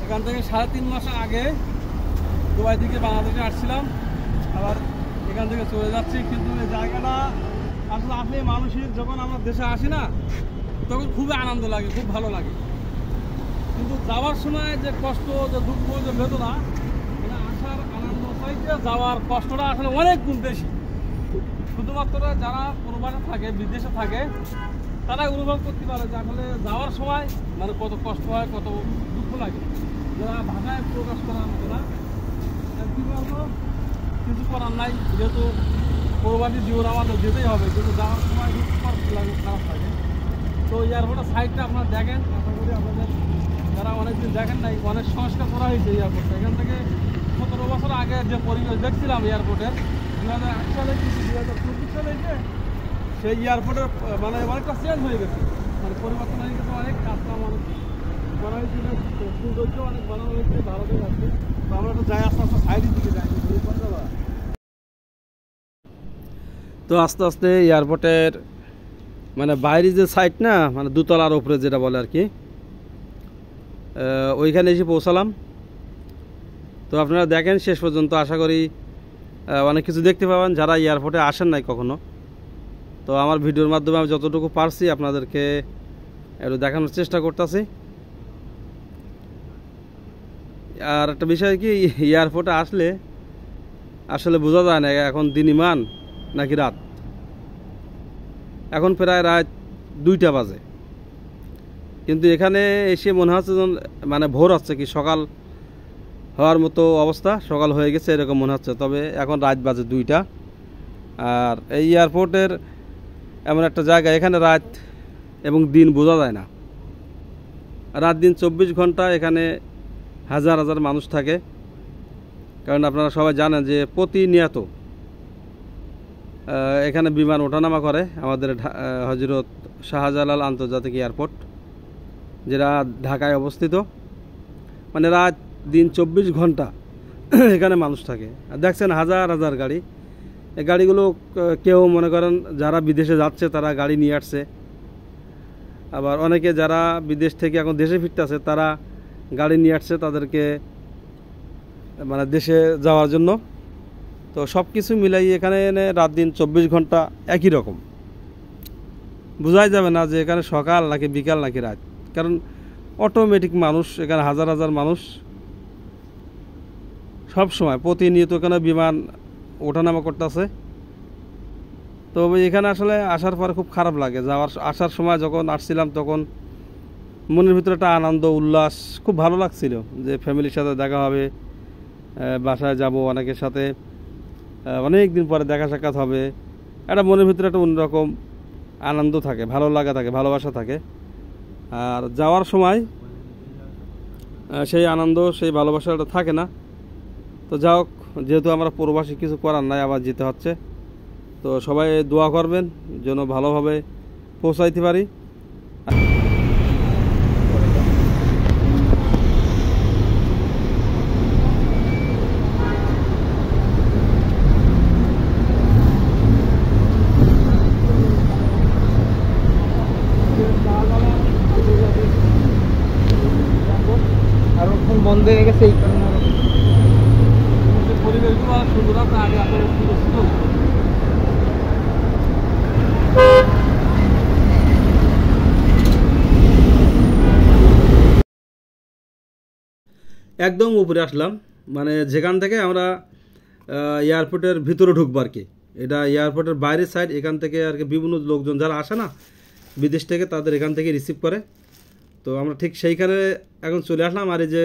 এখান থেকে 3.5 মাস আগে দুবাই থেকে বাংলাদেশে আসছিলাম, আবার এখান থেকে চলে যাচ্ছি। কিন্তু এই জায়গাটা আসলে আসলে মানুষের যখন আমরা দেশে আসি না, তখন খুবই আনন্দ লাগে, খুব ভালো লাগে। কিন্তু যাওয়ার সময় যে কষ্ট, যে দুঃখ, যে বেদনা, মানে আসার আনন্দ চাইতে যাওয়ার কষ্টটা আসলে অনেক গুণ বেশি। শুধুমাত্র যারা প্রবাসে থাকে, বিদেশে থাকে, তারা অনুভব করতে পারে যে আসলে যাওয়ার সময় মানে কত কষ্ট হয়, কত দুঃখ লাগে, যারা ভাষায় প্রকাশ করার মতো না। কী বলবো, কিছু করার নাই, যেহেতু প্রবাসী জীবন আমাদের যেতেই হবে, কিন্তু যাওয়ার সময় লাগে, খারাপ লাগে। তো এয়ারপোর্টের সাইডটা আপনারা দেখেন, আশা করি আপনাদের যারা অনেকদিন দেখেন নাই, অনেক সংস্কার করা হয়েছে এয়ারপোর্টটা। এখান থেকে 17 বছর আগে যে পরিবেশ দেখছিলাম এয়ারপোর্টের, 2008 সালে কি 2024 সালে এসে সেই এয়ারপোর্টের মানে অনেকটা চেঞ্জ হয়ে গেছে, মানে পরিবর্তন হয়ে গেছে, অনেক কাজকাম অনেক করা হয়েছিল, সৌন্দর্য অনেক বানানো হয়েছে, ভালো লাগছে। তো আমরা একটু যাই, আস্তে আস্তে সাইডের দিকে যাই। তো আস্তে আস্তে এয়ারপোর্টের মানে বাইরে যে সাইড না, মানে দুতলার উপরে যেটা বলে আর কি, ওইখানে এসে পৌঁছালাম। তো আপনারা দেখেন শেষ পর্যন্ত, আশা করি অনেক কিছু দেখতে পাবেন যারা এয়ারপোর্টে আসেন নাই কখনো। তো আমার ভিডিওর মাধ্যমে আমি যতটুকু পারছি আপনাদেরকে একটু দেখানোর চেষ্টা করতেছি। আর একটা বিষয় কি, এয়ারপোর্টে আসলে আসলে বোঝা যায় না এখন দিনইমান নাকি রাত। এখন প্রায় রাত 2টা বাজে, কিন্তু এখানে এসে মনে হচ্ছে মানে ভোর হচ্ছে, কি সকাল হওয়ার মতো অবস্থা, সকাল হয়ে গেছে এরকম মনে হচ্ছে। তবে এখন রাত বাজে 2টা। আর এই এয়ারপোর্টের এমন একটা জায়গা, এখানে রাত এবং দিন বোঝা যায় না। রাত দিন 24 ঘন্টা এখানে হাজার হাজার মানুষ থাকে। কারণ আপনারা সবাই জানেন যে প্রতিনিয়ত এখানে বিমান ওঠানামা করে আমাদের হযরত শাহজালাল আন্তর্জাতিক এয়ারপোর্ট, যেটা ঢাকায় অবস্থিত। মানে রাত দিন 24 ঘন্টা এখানে মানুষ থাকে। আর দেখছেন হাজার হাজার গাড়ি। এই গাড়িগুলো কেউ মনে করেন যারা বিদেশে যাচ্ছে তারা গাড়ি নিয়ে আসছে, আবার অনেকে যারা বিদেশ থেকে এখন দেশে ফিরতেছে তারা গাড়ি নিয়ে আসছে তাদেরকে মানে দেশে যাওয়ার জন্য। তো সব কিছু মিলাই এখানে রাত দিন 24 ঘন্টা একই রকম, বোঝাই যাবে না যে এখানে সকাল নাকি বিকাল নাকি রাত। কারণ অটোমেটিক মানুষ এখানে হাজার হাজার মানুষ সব সময় প্রতিনিয়ত এখানে বিমান ওঠানামা করতেছে। তো এখানে আসলে আসার পরে খুব খারাপ লাগে। আসার সময় যখন আসছিলাম তখন মনের ভিতরে একটা আনন্দ উল্লাস, খুব ভালো লাগছিল যে ফ্যামিলির সাথে দেখা হবে, বাসায় যাব, অনেকের সাথে অনেক দিন পরে দেখা সাক্ষাৎ হবে। একটা মনের ভিতরে একটা অন্যরকম আনন্দ থাকে, ভালো লাগা থাকে, ভালোবাসা থাকে। আর যাওয়ার সময় সেই আনন্দ, সেই ভালোবাসাটা থাকে না। তো যাই হোক, যেহেতু আমরা প্রবাসী, কিছু করার নাই, আবার যেতে হচ্ছে। তো সবাই দোয়া করবেন যেন ভালোভাবে পৌঁছাইতে পারি। আর ওখানে বন্ধ হয়ে গেছে, এই কারণে পরিবেশগুলো অনেক সুন্দর, আপনার আগে আপনার সুন্দর ছিল। একদম উপরে আসলাম, মানে যেখান থেকে আমরা এয়ারপোর্টের ভিতরে ঢুকবো আর কি। এটা এয়ারপোর্টের বাইরের সাইড, এখান থেকে আর কি বিভিন্ন লোকজন যারা আসে না বিদেশ থেকে, তাদের এখান থেকে রিসিভ করে। তো আমরা ঠিক সেইখানে এখন চলে আসলাম। আর এই যে